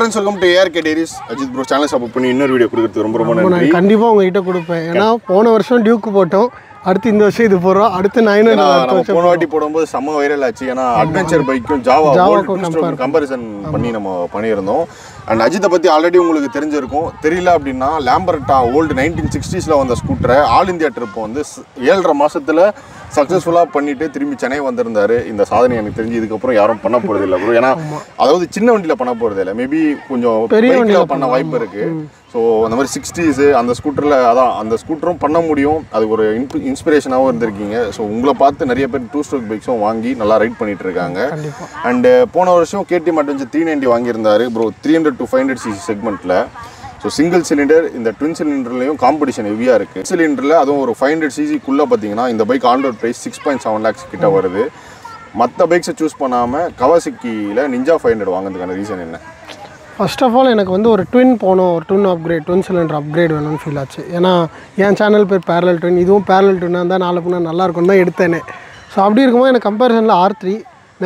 friends, welcome to ARK Dairies. Ajit bro channel support பண்ணி இன்னொரு video கொடுக்கிறதுக்கு ரொம்ப நன்றி. கண்டிப்பா உங்க கிட்ட கொடுப்பேன். ஏன்னா போன வருஷம் டியூக் போட்டோம். அடுத்து இந்த வருஷம் இது போறோம். அடுத்து 900 நம்ம போன வாட்டி போடும்போது செம்ம வைரல் ஆச்சு. ஏன்னா அட்வென்ச்சர் பைக்கும் ஜாவா கம்பேரிசன் பண்ணி நம்ம பண்ணியிருந்தோம். அண்ட் அஜித்தை பற்றி ஆல்ரெடி உங்களுக்கு தெரிஞ்சிருக்கும். தெரியல அப்படின்னா லேம்பர்ட்டா ஓல்டு 1960s வந்த ஸ்கூட்டரை ஆல் இந்தியா ட்ரிப் வந்து 7.5 மாதத்தில் சக்ஸஸ்ஃபுல்லாக பண்ணிட்டு திரும்பி சென்னை வந்திருந்தாரு. இந்த சாதனை எனக்கு தெரிஞ்சு இதுக்கப்புறம் யாரும் பண்ண போகிறது இல்லை ப்ரோ. ஏன்னா அதாவது சின்ன வண்டியில் பண்ண போகிறது இல்லை, மேபி கொஞ்சம் பெரிய வண்டியில் பண்ண வாய்ப்பு இருக்குது. ஸோ அந்த மாதிரி 60s அந்த ஸ்கூட்டரில் அதான் அந்த ஸ்கூட்டரும் பண்ண முடியும். அது ஒரு இன்ஸ்பிரேஷனாகவும் இருந்திருக்கீங்க. ஸோ உங்களை பார்த்து நிறைய பேர் 2 ஸ்ட்ரோக் பைக்ஸும் வாங்கி நல்லா ரைட் பண்ணிட்டு இருக்காங்க. அண்டு போன வருஷம் KTM அட்வென்ச்சர் 390 வாங்கியிருந்தாரு ப்ரோ, 300 to 500cc செக்மெண்ட்டில். ஸோ சிங்கிள் சிலிண்டர், இந்த ட்வின் சிலிண்டர்லையும் காம்படிஷன் ஹெவியாக இருக்குது. சிலிண்டரில் அதுவும் ஒரு 500cc பார்த்தீங்கன்னா இந்த bike on road price 6.7 lakhs கிட்ட வருது. மற்ற பைக்ஸை சூஸ் பண்ணாமல் கவாசக்கியில் நிஞ்சா 500 வாங்குறதுக்கான ரீசன் என்ன? ஃபர்ஸ்ட் ஆஃப் ஆல் எனக்கு வந்து ஒரு ட்வின் போகணும், ஒரு ட்வின் சிலிண்டர் அப்கிரேட் வேணும்னு ஃபீல் ஆச்சு. ஏன்னா என் சேனல் பேர் பேரலல் ட்வின், இதுவும் பேரலல் ட்வின்னாக இருந்தால் நாலு பொண்ணு நல்லாயிருக்கும் தான் எடுத்தேனே. ஸோ அப்படி இருக்கும்போது எனக்கு கம்பேரிசனில் R3,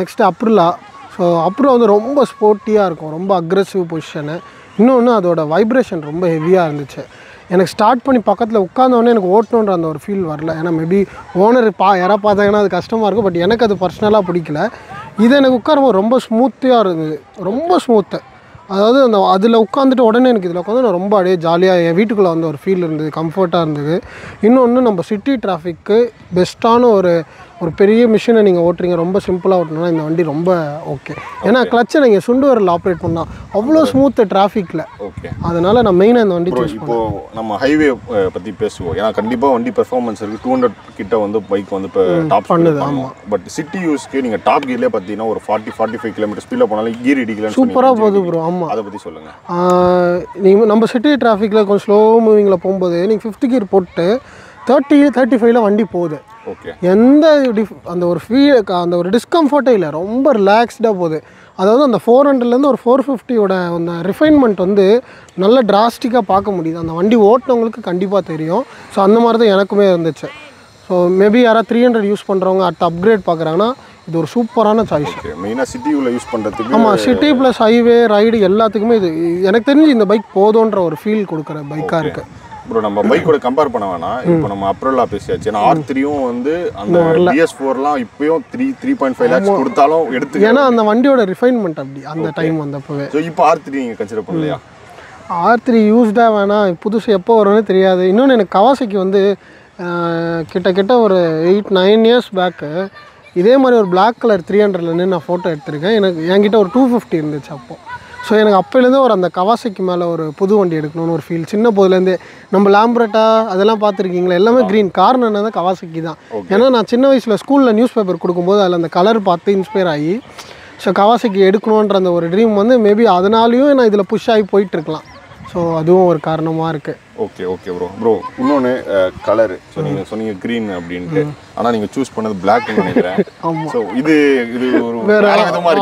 நெக்ஸ்ட்டு அப்ரிலா. ஸோ அப்புறம் வந்து ரொம்ப ஸ்போர்ட்டியாக இருக்கும், ரொம்ப அக்ரெசிவ் பொசிஷனு. இன்னொன்று அதோட வைப்ரேஷன் ரொம்ப ஹெவியாக இருந்துச்சு. எனக்கு ஸ்டார்ட் பண்ணி பக்கத்தில் உட்காந்தோடனே எனக்கு ஓட்டணுன்ற அந்த ஒரு ஃபீல் வரல. ஏன்னா மேபி ஓனர் யாராவது பார்த்தாங்கன்னா அது கஷ்டமாக இருக்கும். பட் எனக்கு அது பர்சனலாக பிடிக்கல. இது எனக்கு உட்காரும்போது ரொம்ப ஸ்மூத்தியாக இருந்தது, ரொம்ப ஸ்மூத்து. அதாவது அந்த அதில் உட்காந்துட்டு உடனே எனக்கு இதில் உட்காந்து நான் ரொம்ப அப்படியே ஜாலியாக என் வீட்டுக்குள்ளே வந்து ஒரு ஃபீல் இருந்தது, கம்ஃபர்ட்டாக இருந்தது. இன்னொன்று நம்ம சிட்டி டிராஃபிக்கு பெஸ்ட்டான ஒரு பெரிய மிஷினை நீங்கள் ஓட்டுறீங்க, ரொம்ப சிம்பிளாக ஓட்டணும்னா இந்த வண்டி ரொம்ப ஓகே. ஏன்னா கிளச்சை நீங்கள் சுண்டு வரல ஆப்ரேட் பண்ணால் அவ்வளோ ஸ்மூத்து டிராஃபிக்கில். ஓகே, அதனால் நான் மெயினாக இந்த வண்டி சூஸ் இப்போது நம்ம ஹைவே பற்றி பேசுவோம். ஏன்னா கண்டிப்பாக வண்டி பெர்ஃபார்மன்ஸ் இருக்குது. 200 கிட்ட வந்து பைக் வந்து இப்போ டாப் பண்ணுது. ஆமாம், பட் சிட்டி யூஸ்க்கு நீங்கள் டாப் கியர்லேயே பார்த்தீங்கன்னா ஒரு 40-45 கிலோமீட்டர் ஸ்பீடில் போனாலும் கீர் இடிக்கலன்னு சூப்பராக போகுது ப்ரோ. ஆமாம், அதை பற்றி சொல்லுங்கள். நீங்கள் நம்ம சிட்டி டிராஃபிக்கில் கொஞ்சம் ஸ்லோ மூவிங்கில் போகும்போது நீங்கள் 50 கீர் போட்டு 30-35 வண்டி போகுது. ஓகே, எந்த அந்த ஒரு அந்த ஒரு டிஸ்கம்ஃபர்ட்டே இல்லை, ரொம்ப ரிலாக்ஸ்டாக போகுது. அதாவது அந்த 400லேருந்து ஒரு 450யோட அந்த ரிஃபைன்மெண்ட் வந்து நல்ல டிராஸ்டிக்காக பார்க்க முடியுது. அந்த வண்டி ஓட்டினவங்களுக்கு கண்டிப்பாக தெரியும். ஸோ அந்த மாதிரி தான் எனக்குமே இருந்துச்சு. ஸோ மேபி யாராவது 300 யூஸ் பண்ணுறவங்க அடுத்த அப்கிரேட் பார்க்குறாங்கன்னா இது ஒரு சூப்பரான சாய்ஸ். மெயினாக சிட்டியில் யூஸ் பண்ணுறதுக்கு. ஆமாம், சிட்டி ப்ளஸ் ஹைவே ரைடு எல்லாத்துக்குமே இது எனக்கு தெரிஞ்சு இந்த பைக் போதுன்ற ஒரு ஃபீல் கொடுக்குற பைக்காக இருக்குது. ப்ரோ நம்ம பைக்கோட கம்பேர் பண்ண வேணாம். இப்போ நம்ம அப்ரோலா பேசியாச்சு. ஏன்னா R3யும் வந்து அந்த BS4லாம் இப்போயும் 3.5 lakhs கொடுத்தாலும் எடுத்து, ஏன்னா அந்த வண்டியோட ரிஃபைன்மெண்ட் அப்படி அந்த டைம் வந்தப்பவே. ஸோ இப்போ R3 நீங்கள் கன்சிடர் பண்ணலையா? R3 யூஸ்டாக வேணாம், புதுசு எப்போ வரும்னு தெரியாது. இன்னொன்று எனக்கு கவாசக்கி வந்து கிட்டத்தட்ட ஒரு 8-9 years பேக்கு இதே மாதிரி ஒரு பிளாக் கலர் 300ல நான் ஃபோட்டோ எடுத்திருக்கேன். என்கிட்ட ஒரு 250 இருந்துச்சு அப்போது. ஸோ எனக்கு அப்போலேருந்து ஒரு அந்த கவாசக்கி மேலே ஒரு புது வண்டி எடுக்கணும்னு ஒரு ஃபீல் சின்ன போதுலேருந்தே. நம்ம லேம்பரட்டா அதெல்லாம் பார்த்துருக்கீங்களா, எல்லாமே க்ரீன். காரணம் என்ன தான் கவாசக்கி தான். ஏன்னா நான் சின்ன வயசில் ஸ்கூலில் நியூஸ் பேப்பர் கொடுக்கும்போது அதில் அந்த கலர் பார்த்து இன்ஸ்பயர் ஆகி ஸோ கவாசக்கி எடுக்கணுன்ற அந்த ஒரு ட்ரீம் வந்து மேபி அதனாலையும் நான் இதில் புஷ் ஆகி போயிட்டுருக்கலாம். ஸோ அதுவும் ஒரு காரணமாக இருக்குது. ஓகே ப்ரோ இன்னொன்று கலரு. ஸோ நீங்கள் சொன்னீங்க க்ரீன் அப்படின்ட்டு, ஆனால் நீங்கள் சூஸ் பண்ணது பிளாக்னு நினைக்கிறேன். ஆமாம், ஸோ இது ஒரு வேறு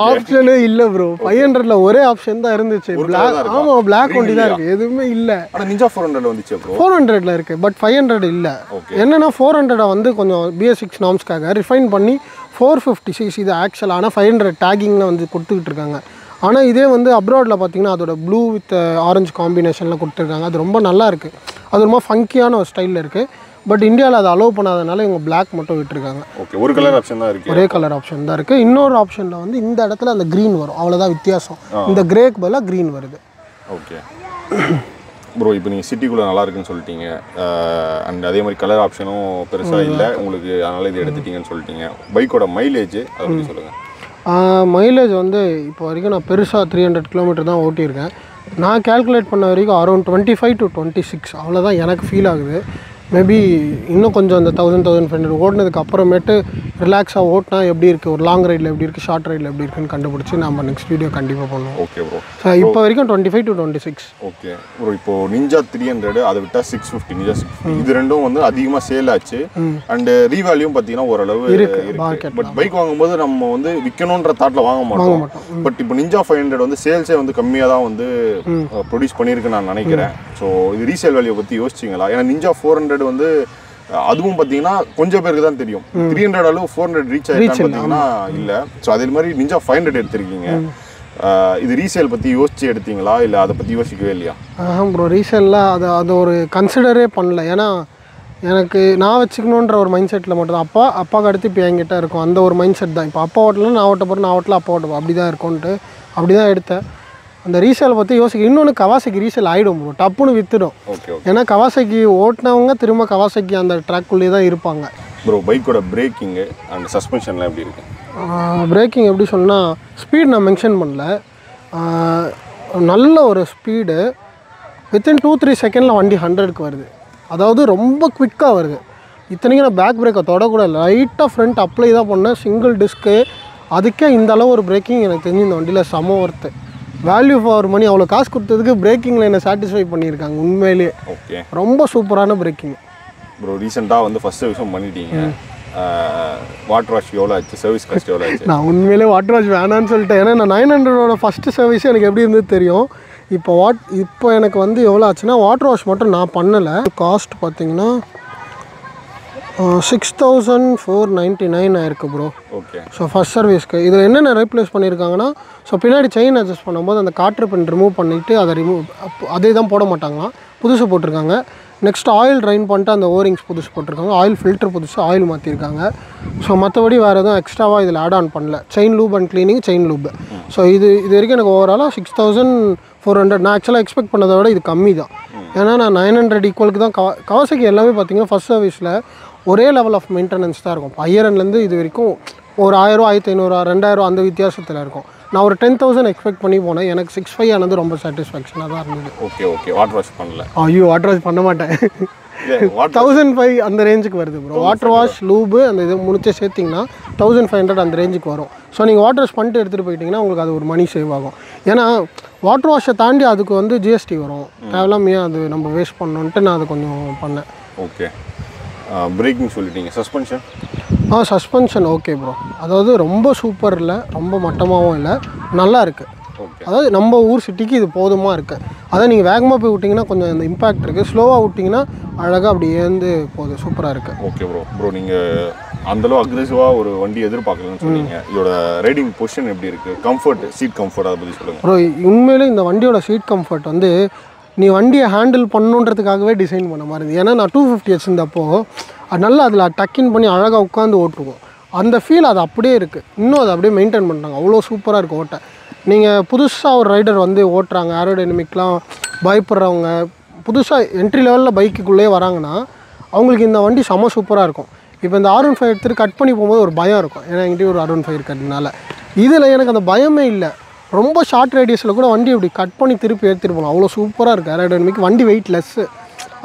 ஆப்ஷனே இல்லை ப்ரோ. 500ல் ஒரே ஆப்ஷன் தான் இருந்துச்சு, பிளாக். ஆமாம், பிளாக் வண்டி தான் இருக்குது, எதுவுமே இல்லை. ஆனால் நிஞ்சா 400 வந்துச்சு ப்ரோ. 400ல் இருக்குது, பட் 500 இல்லை. என்னென்னா 400 வந்து கொஞ்சம் BS6 நார்ம்ஸ்க்காக ரிஃபைன் பண்ணி 450cc இது ஆக்சுவல். ஆனால் 500 டேகிங்கில் வந்து கொடுத்துக்கிட்டு இருக்காங்க. ஆனால் இதே வந்து அப்ராடில் பார்த்தீங்கன்னா அதோட ப்ளூ வித் ஆரஞ்சு காம்பினேஷனில் கொடுத்துருக்காங்க. அது ரொம்ப நல்லா இருக்குது. அது ரொம்ப ஃபங்கியான ஒரு ஸ்டைலில் இருக்குது. பட் இந்தியாவில் அதை அலோவ் பண்ணாதனால இவங்க பிளாக் மட்டும் விட்டுருக்காங்க. ஓகே, ஒரு கலர் ஆப்ஷன் தான் இருக்குது. ஒரே கலர் ஆப்ஷன் தான் இருக்குது. இன்னொரு ஆப்ஷனில் வந்து இந்த இடத்துல அந்த க்ரீன் வரும், அவ்வளோதான் வித்தியாசம். இந்த கிரேக்கு பதிலாக க்ரீன் வருது. ஓகே ப்ரோ, இப்போ நீங்கள் சிட்டிக்குள்ளே நல்லா இருக்குன்னு சொல்லிட்டீங்க. அண்ட் அதே மாதிரி கலர் ஆப்ஷனும் பெருசாக இல்லை உங்களுக்கு, அதனால் இது எடுத்துட்டீங்கன்னு சொல்லிட்டீங்க. பைக்கோட மைலேஜ் அதை பற்றி சொல்லுங்கள். மைலேஜ் வந்து இப்போ வரைக்கும் நான் பெருசாக 300 கிலோமீட்டர் தான் ஓட்டியிருக்கேன். நான் கேல்குலேட் பண்ண வரைக்கும் அரௌண்ட் 25 to 26 அவ்வளோதான் எனக்கு ஃபீல் ஆகுது. மேபி இன்னும் கொஞ்சம் அந்த 1000-1500 ஓடினதுக்கு அப்புறமேட்டு ரிலாக்ஸாக ஓட்டினா எப்படி இருக்குது, ஒரு லாங் ரைடில் எப்படி இருக்குது, ஷார்ட் ரைடில் எப்படி இருக்குன்னு கண்டுபிடிச்சி நம்ம நெக்ஸ்ட் வீடியோ கண்டிப்பாக பண்ணுவோம். ஓகே ப்ரோ, இப்போ வரைக்கும் 25 to 26. ஓகே ப்ரோ, இப்போது நிஞ்சா 300 அதை விட்டால் 650, நிஞ்சா 650 இது ரெண்டும் வந்து அதிகமாக சேல் ஆச்சு. அண்டு ரீவேல்யூம் பார்த்தீங்கன்னா ஓரளவு இருக்குது. பட் பைக் வாங்கும்போது நம்ம வந்து விற்கணுன்ற தாட்டில் வாங்க மாட்டோம். பட் இப்போ நிஞ்சா 500 வந்து சேல்ஸே வந்து கம்மியாக தான் வந்து ப்ரொடியூஸ் பண்ணியிருக்குன்னு நான் நினைக்கிறேன். ஸோ இது ரீசேல் வேல்யூ பற்றி யோசிச்சிங்களா? ஏன்னா நிஞ்சா 400 வந்து அதுவும் பார்த்தீங்கன்னா கொஞ்சம் பேருக்கு தான் தெரியும். 300 அளவு 400 ரீச் ஆகிருக்கான்னு பார்த்தீங்கன்னா இல்லை. ஸோ அதே மாதிரி நிஞ்சா 500 எடுத்திருக்கீங்க. இது ரீசேல் பற்றி யோசிச்சு எடுத்தீங்களா இல்லை அதை பற்றி யோசிக்கவே இல்லையா? ப்ரோ ரீசேலில் அது ஒரு கன்சிடரே பண்ணல. ஏன்னா எனக்கு நான் வச்சுக்கணுன்ற ஒரு மைண்ட் செட்டில் மட்டும்தான். அப்பாவுக்கு அடுத்து இப்போ என்கிட்ட இருக்கும் அந்த ஒரு மைண்ட் செட் தான். இப்போ அப்பா ஓட்டலாம் நான் ஓட்ட போகிறேன், நான் ஓட்டலாம் அப்பா ஓட்ட அப்படி தான் இருக்கும்ன்ட்டு அப்படி தான் எடுத்தேன். அந்த ரீசேலை பற்றி யோசிக்க இன்னொன்று கவாசைக்கு ரீசேல் ஆகிடும் ப்ரோ, டப்புன்னு விற்றுடும். ஏன்னா கவாசைக்கு ஓட்டினவங்க திரும்ப கவாசைக்கு அந்த ட்ராக்குள்ளேயே தான் இருப்பாங்க. ப்ரோ பைக்கோட பிரேக்கிங்கு அண்ட் சஸ்பென்ஷன்லாம் எப்படி இருக்குது? பிரேக்கிங் எப்படி சொன்னால் ஸ்பீட் நான் மென்ஷன் பண்ணல. நல்ல ஒரு ஸ்பீடு வித்தின் 2-3 செகண்டில் வண்டி 100க்கு வருது. அதாவது ரொம்ப குவிக்காக வருது. இத்தனைக்கும் நான் பேக் பிரேக்கை தொடக்கூட லைட்டாக ஃப்ரண்ட் அப்ளை தான் பண்ணேன், சிங்கிள் டிஸ்க்கு. அதுக்கே இந்த அளவு ஒரு பிரேக்கிங் எனக்கு தெரிஞ்சு இந்த வண்டியில் செம ஒர்த்து. Value for money. அவ்வளோ காசு கொடுத்ததுக்கு பிரேக்கிங்கில் என்னை சாட்டிஸ்ஃபை பண்ணியிருக்காங்க உண்மையிலேயே. ஓகே, ரொம்ப சூப்பரான பிரேக்கிங். ப்ரோ ரீசெண்டாக வந்து ஃபஸ்ட் சர்வீஸும் பண்ணிட்டீங்க. வாட்டர் வாஷ் எவ்வளோ ஆச்சு? சர்வீஸ் காஸ்ட் எவ்வளோ ஆச்சு? நான் உண்மையிலே வாட்டர் வாஷ் வேணான்னு சொல்லிட்டேன். ஏன்னா நான் 900ஓட ஃபஸ்ட்டு சர்வீஸே எனக்கு எப்படி இருந்தது தெரியும். இப்போ எனக்கு வந்து எவ்வளோ ஆச்சுன்னா வாட்டர் வாஷ் மட்டும் நான் பண்ணலை. காஸ்ட் பார்த்தீங்கன்னா 6499 ஆயிருக்கு ப்ரோ. ஓகே. ஸோ ஃபஸ்ட் சர்வீஸ்க்கு இதில் என்னென்ன ரீப்ளேஸ் பண்ணியிருக்காங்கன்னா, ஸோ பின்னாடி செயின் அட்ஜஸ்ட் பண்ணும்போது அந்த காற்று பின் ரிமூவ் பண்ணிவிட்டு அதை அதே தான் போட மாட்டாங்களாம், புதுசு போட்டிருக்காங்க. நெக்ஸ்ட் ஆயில் ட்ரைன் பண்ணிட்டு அந்த ஓரிங்ஸ் புதுசு போட்டிருக்காங்க. ஆயில் ஃபில்டர் புதுசு, ஆயில் மாற்றிருக்காங்க. ஸோ மற்றபடி வேறு எதுவும் எக்ஸ்ட்ராவாக இதில் ஆட் ஆன் பண்ணல. Chain loop and cleaning, chain loop. So இது வரைக்கும் எனக்கு ஓவராலாக 6400. நான் ஆக்சுவலாக எக்ஸ்பெக்ட் பண்ணதை விட இது கம்மி தான். ஏன்னா நான் 900 ஈக்குவலுக்கு தான் கவாசைக்கு எல்லாமே பார்த்தீங்கன்னா ஃபஸ்ட் சர்வீஸில் ஒரே லெவல் ஆஃப் மெயின்டெனன்ஸ் தான் இருக்கும். ஹையர்லேருந்து இது வரைக்கும் ஒரு 1000, 1500, 2000 அந்த வித்தியாசத்தில் இருக்கும். நான் ஒரு 10,000 எக்ஸ்பெக்ட் பண்ணி போனேன். எனக்கு 6,500 ஆனது ரொம்ப சாட்டிஸ்ஃபேக்ஷனாக தான் இருந்தது. Okay okay. வாட்டர் வாஷ் பண்ணல? ஐயோ வாட்டர் வாஷ் பண்ண மாட்டேன். 1500 அந்த ரேஞ்சுக்கு வருது ப்ரோ. வாட்டர் வாஷ் லூபு அந்த இது முடிச்சே சேர்த்திங்கன்னா 1500 அந்த ரேஞ்சுக்கு வரும். ஸோ நீங்கள் வாட்டர் வாஷ் பண்ணிட்டு எடுத்துகிட்டு போயிட்டீங்கன்னா உங்களுக்கு அது ஒரு மணி சேவ் ஆகும். ஏன்னா வாட்டர் வாஷை தாண்டி அதுக்கு வந்து ஜிஎஸ்டி வரும். தேவையில்லாமையே அது நம்ம வேஸ்ட் பண்ணணுன்ட்டு நான் அது கொஞ்சம் பண்ணேன். ஓகே. பிரேக்கிங் சொல்லிட்டீங்க. சஸ்பென்ஷன்? Suspension okay bro. அதாவது ரொம்ப சூப்பர் இல்லை, ரொம்ப மட்டமாகவும் இல்லை, நல்லா இருக்குது. அதாவது நம்ம ஊர் சிட்டிக்கு இது போதுமாக இருக்குது. அதை நீங்கள் வேகமாக போய் விட்டிங்கன்னா கொஞ்சம் இந்த இம்பேக்ட் இருக்குது. ஸ்லோவாக விட்டிங்கன்னா அழகாக அப்படி ஏந்து போகுது, சூப்பராக இருக்குது. ஓகே ப்ரோ நீங்கள் அந்தளவு அக்ரெசிவாக ஒரு வண்டி எதிர்பார்க்கலன்னு சொன்னீங்க. இதோட ரைடிங் பொசிஷன் எப்படி இருக்குது? கம்ஃபர்ட், சீட் கம்ஃபர்ட் அதை பற்றி சொல்லுங்கள் ப்ரோ. உண்மையிலே இந்த வண்டியோட சீட் கம்ஃபர்ட் வந்து நீ வண்டியை ஹேண்டில் பண்ணணுன்றதுக்காகவே டிசைன் பண்ண மாதிரி இருந்தது. ஏன்னா நான் 250 வச்சுருந்தப்போ அது நல்லா அதில் டக்கின் பண்ணி அழகாக உட்காந்து ஓட்டுவோம். அந்த ஃபீல் அது அப்படியே இருக்குது. இன்னும் அதை அப்படியே மெயின்டைன் பண்ணுறாங்க. அவ்வளோ சூப்பராக இருக்குது ஓட்ட. நீங்கள் புதுசாக ஒரு ரைடர் வந்து ஓட்டுறாங்க, ஏரோடைனமிக்லாம் பயப்படுறவங்க, புதுசாக என்ட்ரி லெவலில் பைக்குக்குள்ளேயே வராங்கன்னா அவங்களுக்கு இந்த வண்டி செம்ம சூப்பராக இருக்கும். இப்போ இந்த R15 எடுத்துகிட்டு கட் பண்ணி போகும்போது ஒரு பயம் இருக்கும். ஏன்னா என்கிட்ட ஒரு R15 இருக்கிறதுனால இதில் எனக்கு அந்த பயமே இல்லை. ரொம்ப ஷார்ட் ரேடியஸில் கூட வண்டி இப்படி கட் பண்ணி திருப்பி எடுத்துகிட்டு போகலாம். அவ்வளோ சூப்பராக இருக்குது ஏரோடைனமிக். வண்டி வெயிட் லெஸ்ஸு,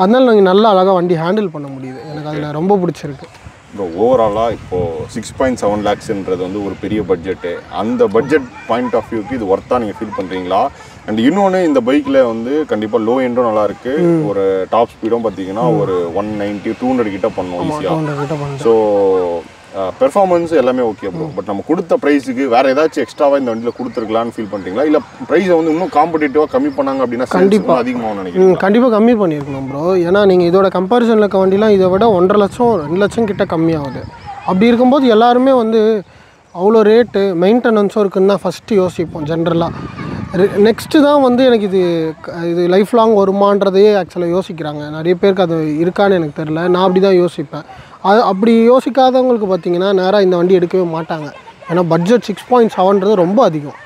அதனால் நீங்கள் நல்லா அழகாக வண்டி ஹேண்டில் பண்ண முடியுது. எனக்கு அதில் ரொம்ப பிடிச்சிருக்கு. இப்போ ஓவராலாக இப்போது 6.7 lakhsன்றது வந்து ஒரு பெரிய பட்ஜெட்டு. அந்த பட்ஜெட் பாயிண்ட் ஆஃப் வியூக்கு இது ஒர்த்தாக நீங்கள் ஃபீல் பண்ணுறீங்களா? அண்ட் இன்னொன்று இந்த பைக்கில் வந்து கண்டிப்பாக லோ எண்டும் நல்லாயிருக்கு. ஒரு டாப் ஸ்பீடும் பார்த்தீங்கன்னா ஒரு 190, 200 கிட்ட பண்ணணும் ஈஸியாக. ஸோ பெர்ஃபார்மன்ஸ் எல்லாமே ஓகே ப்ரோ. பட் நம்ம கொடுத்த ப்ரைஸுக்கு வேறு ஏதாச்சும் எக்ஸ்ட்ராவாக இந்த வண்டியில் கொடுத்துருக்கலான்னு ஃபீல் பண்ணுறீங்களா? இல்லை ப்ரைஸை வந்து இன்னும் காம்படிட்டிவாக கம்மி பண்ணாங்க அப்படின்னா கண்டிப்பாக அதிகமாக நினைக்கிறேன். கண்டிப்பாக கம்மி பண்ணியிருக்கணும் ப்ரோ. ஏன்னா நீங்கள் இதோட கம்பேரிசனில் இருக்க வண்டிலாம் இதை விட 1.5 லட்சம் 2 லட்சம் கிட்ட கம்மியாகுது. அப்படி இருக்கும்போது எல்லாருமே வந்து அவ்வளோ ரேட்டு மெயின்டெனன்ஸும் இருக்குன்னு தான் ஃபஸ்ட்டு யோசிப்போம் ஜென்ரலாக. நெக்ஸ்ட்டு தான் வந்து எனக்கு இது லைஃப் லாங் வருமானதையே ஆக்சுவலாக யோசிக்கிறாங்க. நிறைய பேருக்கு அது இருக்கான்னு எனக்கு தெரில. நான் அப்படி தான் யோசிப்பேன். அது அப்படி யோசிக்காதவங்களுக்கு பார்த்திங்கன்னா நேராக இந்த வண்டி எடுக்கவே மாட்டாங்க. ஏன்னா பட்ஜெட் 6.7ன்றது ரொம்ப அதிகம்.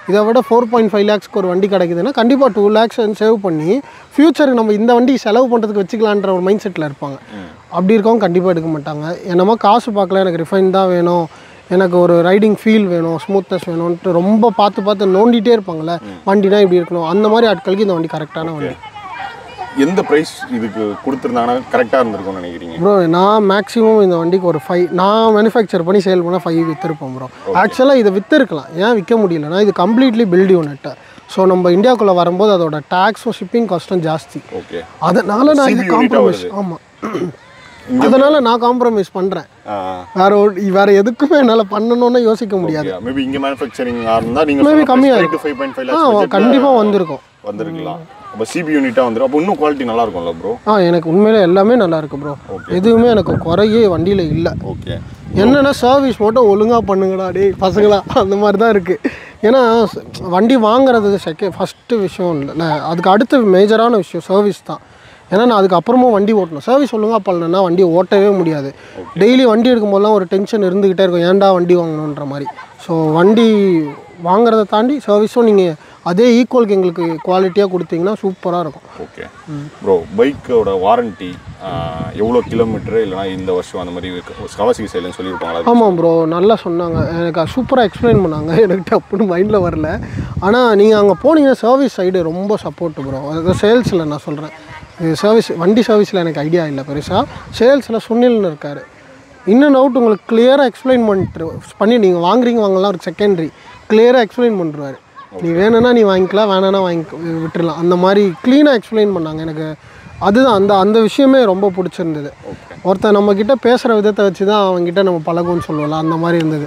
இதை விட 4.5 lakhsக்கு ஒரு வண்டி கிடைக்குதுன்னா கண்டிப்பாக 2 lakhs சேவ் பண்ணி ஃப்யூச்சருக்கு நம்ம இந்த வண்டி செலவு பண்ணுறதுக்கு வச்சுக்கலான்ற ஒரு மைண்ட் செட்டில் இருப்பாங்க. அப்படி இருக்கவங்க கண்டிப்பாக எடுக்க மாட்டாங்க. என்னமோ காசு பார்க்கல, எனக்கு ரிஃபைன் தான் வேணும், எனக்கு ஒரு ரைடிங் ஃபீல் வேணும், ஸ்மூத்னஸ் வேணும்ன்ட்டு ரொம்ப பார்த்து நோண்டிகிட்டே இருப்பாங்கள்ல, வண்டினா இப்படி இருக்கணும். அந்த மாதிரி ஆட்களுக்கு இந்த வண்டி கரெக்டான வண்டி. எந்த ப்ரைஸ் இதுக்கு கொடுத்துருந்தாங்கன்னா கரெக்டாக இருந்திருக்கும்னு நினைக்கிறீங்க ப்ரோ? நான் மேக்ஸிமம் இந்த வண்டிக்கு ஒரு 5 நான் மேனுஃபேக்சர் பண்ணி சேல் பண்ணால் 5 விற்றுருப்போம் ப்ரோ. ஆக்சுவலாக இதை விற்றுருக்கலாம், ஏன் விற்க முடியலன்னா இது கம்ப்ளீட்லி பில்ட் யூனிட். ஸோ நம்ம இந்தியாவுக்குள்ளே வரும்போது அதோட டேக்ஸும் ஷிப்பிங் காஸ்ட்டும் ஜாஸ்தி. ஓகே. அதனால் நான் இது காம்ப்ரமைஸ் அதனால் நான் காம்ப்ரமைஸ் பண்ணுறேன். வேறு எதுக்குமே என்னால் பண்ணணும்னு யோசிக்க முடியாது. மேபி இங்கே மேனுஃபேக்சரிங் இருந்தால் நீங்கள் மேபி கம்மியாக 5.5 lakhs கண்டிப்பாக வந்திருக்கலாம். அப்போ சிபி யூனிட்டாக வந்துடும். அப்போ இன்னும் குவாலிட்டி நல்லா இருக்கும்ல ப்ரோ? எனக்கு உண்மையிலே எல்லாமே நல்லா இருக்குது ப்ரோ. எதுவுமே எனக்கு குறையே வண்டியில் இல்லை. ஓகே. என்னென்னா சர்வீஸ் மட்டும் ஒழுங்காக பண்ணுங்கடா டே பசங்களா, அந்த மாதிரி தான் இருக்குது. ஏன்னா வண்டி வாங்குறது ஃபஸ்ட்டு விஷயம் இல்லை, அதுக்கு அடுத்த மேஜரான விஷயம் சர்வீஸ் தான். ஏன்னா நான் அதுக்கப்புறமும் வண்டி ஓட்டணும். சர்வீஸ் ஒழுங்காக பண்ணலன்னா வண்டி ஓட்டவே முடியாது. டெய்லி வண்டி எடுக்கும்போதெல்லாம் ஒரு டென்ஷன் இருந்துக்கிட்டே இருக்கும், ஏன்டா வண்டி வாங்கணுன்ற மாதிரி. ஸோ வண்டி வாங்குறதை தாண்டி சர்வீஸும் நீங்கள் அதே ஈக்குவலுக்கு எங்களுக்கு குவாலிட்டியாக கொடுத்தீங்கன்னா சூப்பராக இருக்கும். ஓகே ப்ரோ, பைக்கோட வாரண்ட்டி எவ்வளோ கிலோமீட்டரு இல்லைனா இந்த வருஷம் அந்த மாதிரி கவாசகி சைடுன்னு சொல்லியிருப்பாங்களா? ஆமாம் ப்ரோ, நல்லா சொன்னாங்க, எனக்கு சூப்பராக எக்ஸ்பிளைன் பண்ணாங்க. எனக்கு டப்புன்னு மைண்டில் வரல. ஆனால் நீங்கள் அங்கே போனீங்கன்னா சர்வீஸ் சைடு ரொம்ப சப்போர்ட்டு ப்ரோ. அது சேல்ஸில் நான் சொல்கிறேன், சர்வீஸ் வண்டி சர்வீஸில் எனக்கு ஐடியா இல்லை பெருசாக. சேல்ஸில் சுனில்னு இருக்கார், இன்னும் அவுட் உங்களுக்கு கிளியராக எக்ஸ்பிளைன் பண்ணி நீங்கள் வாங்குறீங்க வாங்கலாம் ஒரு செகண்டரி கிளியராக எக்ஸ்பிளைன் பண்ணுறாரு. நீ வேணும்னா நீ வாங்கிக்கலாம், வேணான்னா விட்டுடலாம், அந்த மாதிரி க்ளீனாக எக்ஸ்பிளைன் பண்ணாங்க. எனக்கு அதுதான் அந்த விஷயமே ரொம்ப பிடிச்சிருந்தது. ஒருத்தர் நம்மக்கிட்ட பேசுகிற விதத்தை வச்சு தான் அவங்ககிட்ட நம்ம பழகும்னு சொல்லுவோம்ல, அந்த மாதிரி இருந்தது.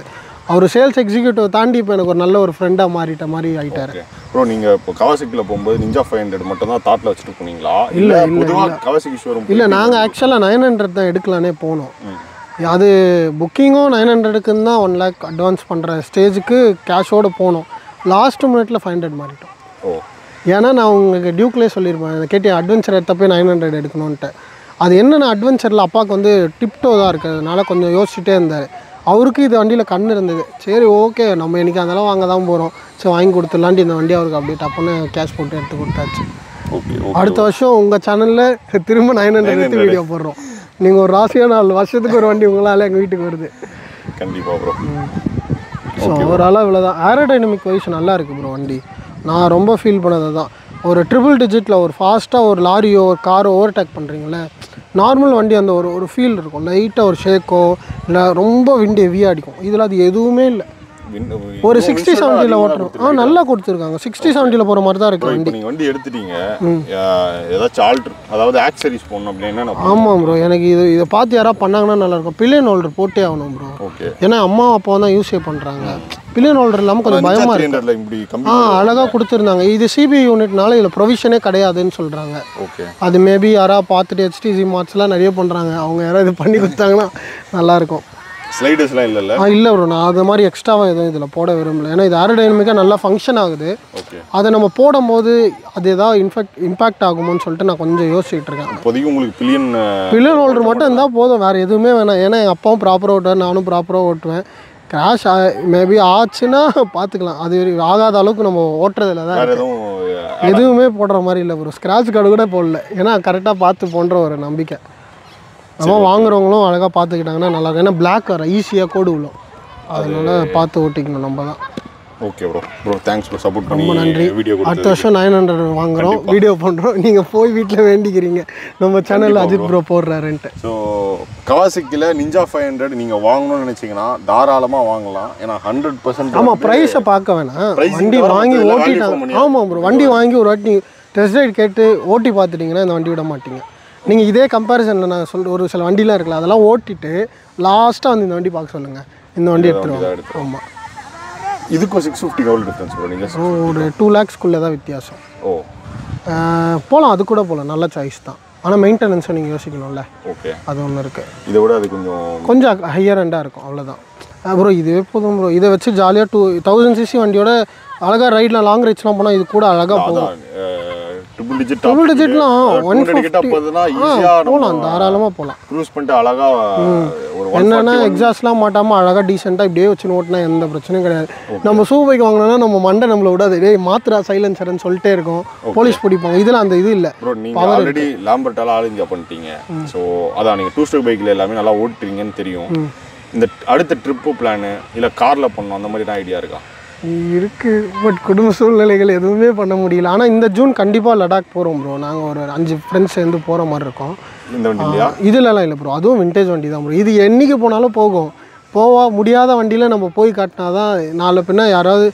அவர் சேல்ஸ் எக்ஸிக்யூட்டிவ் தாண்டி இப்போ எனக்கு ஒரு நல்ல ஒரு ஃப்ரெண்டாக மாறிட்ட மாதிரி ஆகிட்டார். ப்ரோ நீங்கள் இப்போ கவாசகியில் போகும்போது நிஞ்சா 500 மட்டும் தான் தாட்டில் வச்சுட்டு போனீங்களா? இல்லை பொதுவாக கவாசகி ஷோரூம்? இல்லை, நாங்கள் ஆக்சுவலாக 900 தான் எடுக்கலானே போனோம். அது புக்கிங்கும் 900க்குன்னு தான் 1 lakh அட்வான்ஸ் பண்ணுற ஸ்டேஜுக்கு கேஷோடு போனோம். லாஸ்ட் மினிட்ல 500 மாறிட்டோம். ஏன்னா நான் உங்களுக்கு டியூக்லேயே சொல்லியிருப்பேன், கேட்டேன் அட்வென்ச்சர் எடுத்தப்போ 900 எடுக்கணுன்ட்டு. அது என்னென்ன அட்வென்ச்சரில் அப்பாவுக்கு வந்து டிப்டோ தான் இருக்கிறதுனால கொஞ்சம் யோசிச்சுட்டே இருந்தார். அவருக்கு இது வண்டியில் கண் இருந்தது. சரி ஓகே, நம்ம இன்றைக்கி அதெல்லாம் வாங்க தான் போகிறோம், சரி வாங்கி கொடுத்துடலான்ட்டு இந்த வண்டி அவருக்கு அப்படியே டப்புன்னு கேஷ் போட்டு எடுத்து கொடுத்தாச்சு. அடுத்த வருஷம் உங்கள் சேனலில் திரும்ப 900 எடுத்து வீடியோ போடுறோம். நீங்கள் ஒரு ராசியாக 4 வருஷத்துக்கு ஒரு வண்டி உங்களால் எங்கள் வீட்டுக்கு வருது. கண்டிப்பாக ப்ரோ. ஸோ ஓவராலாக இவ்வளோ தான். ஏரோடைனமிக் வைஸ் நல்லா இருக்குது ப்ரோ வண்டி. நான் ரொம்ப ஃபீல் பண்ணது தான், ஒரு ட்ரிபிள் டிஜிட்டில் ஒரு ஃபாஸ்ட்டாக ஒரு லாரியோ ஒரு காரோ ஓவர்டேக் பண்ணுறீங்களே, நார்மல் வண்டி அந்த ஒரு ஃபீல் இருக்கும், லைட்டாக ஒரு ஷேக்கோ இல்லை ரொம்ப விண்டு ஹெவியாக அடிக்கும். இதில் அது எதுவுமே இல்லை. ஒரு 60-70 ஓட்டுறோம், நல்லா கொடுத்துருக்காங்க. 60-70 போகிற மாதிரி தான் இருக்குது வண்டி. நீங்கள் வண்டி எடுத்துட்டீங்க, ஏதாச்சும் ஆல்ட்ரு அதாவது ஆக்சரிஸ் போடணும் அப்படின்னா? ஆமாம் ப்ரோ, எனக்கு இதை பார்த்து யாராவது பண்ணாங்கன்னா நல்லாயிருக்கும். பில்லியன் ஹோல்டர் போட்டே ஆகணும் ப்ரோ. ஓகே, ஏன்னா அம்மா அப்பா தான் யூஸே பண்ணுறாங்க. பில்லியன் ஹோல்டர் இல்லாமல் கொஞ்சம் பயமாக இருக்குது. அழகாக கொடுத்துருந்தாங்க. இது சிபிஐ யூனிட்னால இதில் ப்ரொவிஷனே கிடையாதுன்னு சொல்கிறாங்க. ஓகே, அது மேபி யாராவது பார்த்துட்டு HTC மார்ட்ஸ்லாம் நிறைய பண்ணுறாங்க, அவங்க யாராவது இது பண்ணி கொடுத்தாங்கன்னா நல்லாயிருக்கும். ஸ்லைடர்ஸ்லாம் இல்லைல்ல? இல்லை ப்ரோ, நான் அது மாதிரி எக்ஸ்ட்ராவாக எதுவும் இதில் போட விரும்பல. ஏன்னா இது ஏரோடைனமிக்காக நல்லா ஃபங்க்ஷன் ஆகுது. அதை நம்ம போடும்போது அது ஏதாவது இம்பாக்ட் ஆகுமோன்னு சொல்லிட்டு நான் கொஞ்சம் யோசிச்சுட்டு இருக்கேன். இப்போதைக்கு உங்களுக்கு பில்லியன் ஹோல்டர் மட்டும் இருந்தால் போதும், வேறு எதுவுமே வேணாம். ஏன்னா எங்கள் அப்பாவும் ப்ராப்பராக ஓட்டுவேன், நானும் ப்ராப்பராக ஓட்டுவேன். கிராஷ் மேபி ஆச்சுன்னா பார்த்துக்கலாம், அது ஆகாத அளவுக்கு நம்ம ஓட்டுறதுல தான் எதுவுமே போடுற மாதிரி இல்லை ப்ரோ. ஸ்க்ராட்ச் கார்டு கூட போடல, ஏன்னா கரெக்டாக பார்த்து போன்ற ஒரு நம்பிக்கை. நம்ம வாங்குறவங்களும் அழகாக பார்த்துக்கிட்டாங்கன்னா நல்லாயிருக்கும். ஏன்னா பிளாக் வர ஈஸியாக கோடு விழும், அதனால் பார்த்து ஓட்டிக்கணும் நம்ம தான். Okay bro. Bro thanks bro, support பண்ணி. ரொம்ப நன்றி. வீடியோ அடுத்த வருஷம் 900 வாங்குகிறோம், வீடியோ பண்ணுறோம். நீங்கள் போய் வீட்டில் வேண்டிக்கிறீங்க நம்ம சேனலில் அஜித் ப்ரோ போடுறாருன்ட்டு. ஸோ கவாசகியில் நிஞ்சா 500 நீங்கள் வாங்கணும்னு நினச்சிங்கன்னா தாராளமாக வாங்கலாம். ஏன்னா 100%. ஆமாம், ப்ரைஸை பார்க்க வேணாம், வண்டி வாங்கி ஓட்டிட்டாங்க. ஆமாம் ப்ரோ, வண்டி வாங்கி ஒரு வாட்டி டெஸ்ட் ரைட் கேட்டு ஓட்டி பார்த்துட்டிங்கன்னா இந்த வண்டி விட மாட்டீங்க. நீங்கள் இதே கம்பேரிசனில் நான் ஒரு சில வண்டிலாம் இருக்குல்ல, அதெல்லாம் ஓட்டிட்டு லாஸ்ட்டாக வந்து இந்த வண்டி பார்க்க சொல்லுங்கள், இந்த வண்டி எடுத்துருவாங்க. ஆமாம், இதுக்கும் 650 எவ்வளோ டிஃப்ரென்ஸ் ப்ரோ? நீங்கள் ஒரு 2 lakhsக்குள்ளே தான் வித்தியாசம். ஓ, போகலாம், அது கூட போகலாம், நல்ல சாய்ஸ் தான். ஆனால் மெயின்டெனன்ஸை நீங்கள் யோசிக்கணும்ல. ஓகே, அது ஒன்று இருக்குது. இதை விட அது கொஞ்சம் ஹையர் எண்டாக இருக்கும், அவ்வளோதான் ப்ரோ. இது எப்போதும் ப்ரோ, இதை வச்சு ஜாலியாக 2000cc வண்டியோட அழகாக ரைடில் லாங் ரைட்ஸ்லாம் போனால் இது கூட அழகாக போகும். ட்ரிபிள் டிஜிட்லாம் 150 போகலாம், தாராளமாக போகலாம். க்ரூஸ் பண்ணிட்டு அழகா ஒரு என்னன்னா எக்ஸாஸ்ட்லாம் மாட்டாமல் அழகாக டீசெண்டாக இப்படியே வச்சு ஓட்டினா எந்த பிரச்சனையும் கிடையாது. நம்ம சூ பைக் வாங்கினோன்னா நம்ம மண்டை நம்மளை விடாது, டேய் மாத்திரா சைலன்சர்னு சொல்லிட்டே இருக்கும், போலீஸ் பிடிப்பாங்க. இதில் அந்த இது இல்லை. ப்ரோ நீங்கள் ஆல்ரெடி லாம்பர்ட்டால ஆல் இந்தியா பண்ணிட்டீங்க. ஸோ அதான் நீங்கள் 2 ஸ்ட்ரோக் பைக்கில் எல்லாமே நல்லா ஓட்டுறீங்கன்னு தெரியும். இந்த அடுத்த ட்ரிப்பு பிளானு இல்லை காரில் பண்ணணும் அந்த மாதிரி தான் ஐடியா இருக்கா? இருக்குது, பட் குடும்ப சூழ்நிலைகள் எதுவுமே பண்ண முடியல. ஆனால் இந்த ஜூன் கண்டிப்பாக லடாக் போகிறோம் ப்ரோ. நாங்கள் ஒரு 5 ஃப்ரெண்ட்ஸ் சேர்ந்து போகிற மாதிரி இருக்கோம். இந்த வண்டி இல்லையா? இதுலலாம் இல்லை ப்ரோ, அதுவும் விண்டேஜ் வண்டி தான் ப்ரோ. இது என்றைக்கு போனாலும் போகும். முடியாத வண்டியில் நம்ம போய் காட்டினா தான் நாலு பின்ன யாராவது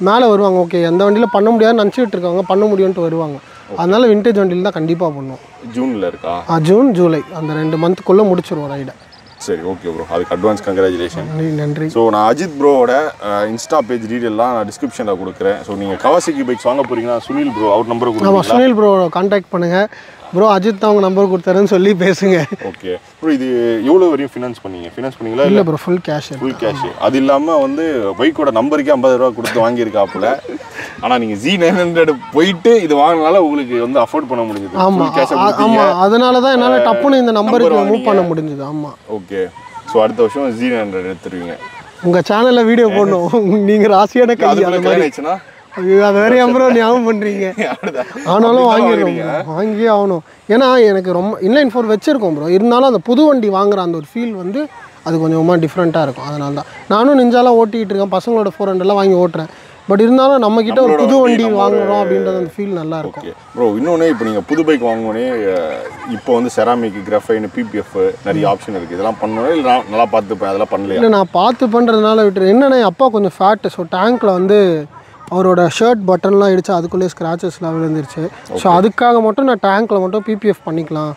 மேலே வருவாங்க. ஓகே, எந்த வண்டியில் பண்ண முடியாதுன்னு நினச்சிட்டு இருக்காங்க, பண்ண முடியும்ட்டு வருவாங்க. அதனால விண்டேஜ் வண்டியில் தான் கண்டிப்பாக பண்ணுவோம். ஜூனில் இருக்கா? ஜூன் ஜூலை அந்த 2 மந்த்துக்குள்ளே முடிச்சிருவோம் ரைடை. சரி, ஓகே ப்ரோ, அதுக்கு அட்வான்ஸ் கங்க்ராச்சுலேஷன். நன்றி. ஸோ நான் அஜித் ப்ரோவோட இன்ஸ்டா பேஜ் டீட்டெயிலாம் நான் டிஸ்கிரிப்ஷனில் கொடுக்குறேன். ஸோ நீங்கள் கவாசகி பைக்ஸ் வாங்க போகிறீங்கன்னா சுனில் ப்ரோ அவர் நம்பரை கொடுங்க. சுனில் ப்ரோ கான்டாக்ட் பண்ணுங்கள். ப்ரோ அஜித் தான் அவங்க நம்பர் கொடுத்தாருன்னு சொல்லி பேசுங்க. ஓகே ப்ரோ, இது எவ்வளோ வரையும் ஃபினான்ஸ் பண்ணீங்களா? இல்லை ப்ரோ, ஃபுல் கேஷ். அது இல்லாமல் வந்து பைக்கோட நம்பருக்கே 50 ரூபா கொடுத்து வாங்கியிருக்காப்புல. ஆனால் நீங்கள் Z900 போயிட்டு இது வாங்கினால உங்களுக்கு வந்து அஃபோர்ட் பண்ண முடிஞ்சது. ஆமாம், அதனால தான் என்னால் டப்புன்னு இந்த நம்பருக்கு மூவ் பண்ண முடிஞ்சது. ஆமாம். ஓகே, ஸோ அடுத்த வருஷம் Z900 எடுத்துருவீங்க. உங்கள் சேனலில் வீடியோ போடணும். நீங்கள் ராசியான கை ஆச்சுன்னா அது வேற ப்ரோ ஞாபகம் பண்ணுறீங்க. ஆனாலும் வாங்கியே ஆகணும். ஏன்னா எனக்கு ரொம்ப இன்லைன் 4 வச்சுருக்கோம் ப்ரோ. இருந்தாலும் அந்த புது வண்டி வாங்குற அந்த ஒரு ஃபீல் வந்து அது கொஞ்சமாக டிஃப்ரெண்ட்டாக இருக்கும். அதனால தான் நானும் நிஞ்சாலாம் ஓட்டிகிட்டு இருக்கேன். பசங்களோட 400 வாங்கி ஓட்டுறேன். பட் இருந்தாலும் நம்மக்கிட்ட ஒரு புது வண்டி வாங்குறோம் அப்படின்றது அந்த ஃபீல் நல்லா இருக்கும். ப்ரோ இன்னொன்று, இப்போ நீங்கள் புது பைக் வாங்கினோடனே இப்போ வந்து செராமிக், கிராஃபைன், PPF நிறைய ஆப்ஷன் இருக்குது. இதெல்லாம் பண்ணணும் இல்லை நல்லா பார்த்துப்பேன் அதெல்லாம் பண்ணல? இல்லை, நான் பார்த்து பண்ணுறதுனால விட்டுரு. என்னென்னா அப்பா கொஞ்சம் ஃபேட்டு. ஸோ டேங்க்கில் வந்து அவரோட ஷர்ட் பட்டன்லாம் அடித்து அதுக்குள்ளேயே ஸ்க்ராச்சஸ்லாம் விழுந்துருச்சு. ஸோ அதுக்காக மட்டும் நான் டேங்க்கில் மட்டும் PPF பண்ணிக்கலாம்.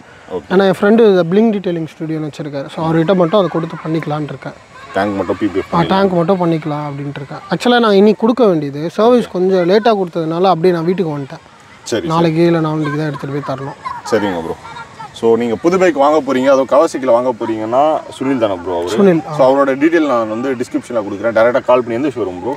ஏன்னா என் ஃப்ரெண்டு பிளிங் டீட்டெயிலிங் ஸ்டுடியோன்னு வச்சுருக்காரு. ஸோ அவர்கிட்ட மட்டும் அதை கொடுத்து பண்ணிக்கலான் இருக்கேன். டேங்க் மட்டும் PPF டேங்க் மட்டும் பண்ணிக்கலாம் அப்படின்ட்டு இருக்கேன். ஆக்சுவலாக நான் இன்னைக்கு கொடுக்க வேண்டியது சர்வீஸ் கொஞ்சம் லேட்டாக கொடுத்ததுனால அப்படியே நான் வீட்டுக்கு வந்துட்டேன். சரி, நாளைக்கு இல்லை நாளைக்கு தான் எடுத்துகிட்டு போய் தரணும். சரிங்க ப்ரோ. ஸோ நீங்கள் புது பைக் வாங்க போகிறீங்க, அதுவும் கவாசாக்கியில் வாங்க போகிறீங்கன்னா சுனில் தானே ப்ரோ? சுனில். ஸோ அவரோட டீட்டெயில் நான் வந்து டிஸ்கிரிப்ஷனில் கொடுக்குறேன். டேரெக்டாக கால் பண்ணி எந்த ஷோரூம் ப்ரோ?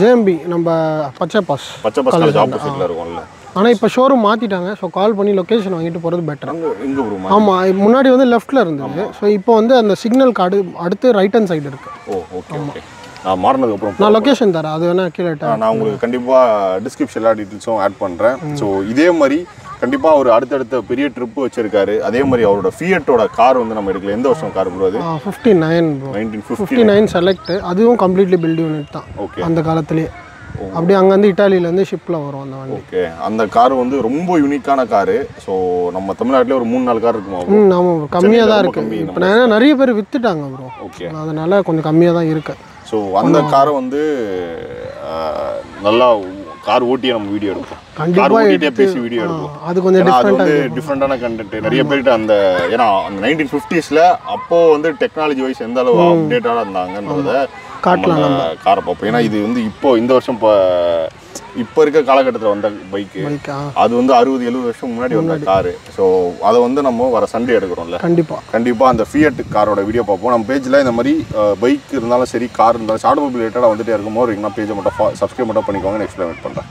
JMB நம்ம பச்சை பாஸ் காலேஜ் ஆப்போசிட்டில் இருக்கும்ல. ஆனால் இப்போ ஷோரூம் மாற்றிட்டாங்க. ஸோ கால் பண்ணி லொக்கேஷன் வாங்கிட்டு போகிறது பெட்டர். எங்கே ப்ரோ? ஆமாம், முன்னாடி வந்து லெஃப்ட்டில் இருந்தது. ஸோ இப்போ வந்து அந்த சிக்னல் கார்டு அடுத்து ரைட் ஹேண்ட் சைடு இருக்குது. ஓ ஓகே ஓகே. நான் மாறினதுக்கப்புறம் நான் லொக்கேஷன் தரேன், அது வேணால் கீழே நான் உங்களுக்கு கண்டிப்பாக டிஸ்கிரிப்ஷன் எல்லா டீட்டெயில்ஸும் ஆட் பண்ணுறேன். ஸோ இதே மாதிரி கண்டிப்பாக ஒரு அடுத்தடுத்த பெரிய ட்ரிப்பு வச்சிருக்காரு. அதே மாதிரி அவரோட ஃபியட்டோட கார் வந்து நம்ம எடுக்கல. எந்த வருஷம் கார் ப்ரோ? அது 59 ப்ரோ. 1959 செலக்ட். அதுவும் கம்ப்ளீட்லி பில்ட் யூனிட் தான். ஓகே, அந்த காலத்துலேயே அப்படியே அங்கேருந்து இட்டாலியிலேருந்து ஷிப்பில் வரும் அந்த வண்டி. ஓகே, அந்த கார் வந்து ரொம்ப யூனிக்கான காரு. ஸோ நம்ம தமிழ்நாட்டிலே ஒரு 3-4 கார் இருக்குமா? ஆமாம், கம்மியாக தான் இருக்குது. இப்போ நான் நிறைய பேர் விற்றுட்டாங்க ப்ரோ. ஓகே, அதனால் கொஞ்சம் கம்மியாக தான் இருக்குது. ஸோ அந்த காரை வந்து நல்லா கார் ஓட்டியே நம்ம வீடியோ எடுப்போம். கார் ஓட்டிகிட்டே பேசி வீடியோ எடுப்போம். அது கொஞ்சம் அது வந்து டிஃப்ரெண்டான கண்டென்ட். நிறைய பேர்கிட்ட அந்த ஏன்னா 1950s அப்போது வந்து டெக்னாலஜி வைஸ் எந்த அளவு அப்டேட்டாக இருந்தாங்கன்றதை காட்டலாம் காரை பார்ப்போம். ஏன்னா இது வந்து இப்போ இந்த வருஷம் இப்போ இருக்க காலகட்டத்தில் வந்த பைக்கு, அது வந்து 60-70 வருஷம் முன்னாடி வந்த காரு. ஸோ அதை வந்து நம்ம வர சண்டே எடுக்கிறோம்ல, கண்டிப்பாக அந்த ஃபியட் காரோட வீடியோ பார்ப்போம். நம்ம பேஜில் இந்த மாதிரி பைக் இருந்தாலும் சரி, கார் இருந்தாலும் ஆட்டோமொபைல் ரிலேட்டடாக வந்துட்டே இருக்கும்போது பேஜை மட்டும் சப்ஸ்கிரைப் மட்டும் பண்ணிக்கோங்க. நெக்ஸ்ட் வெயிட் பண்ணுறேன்.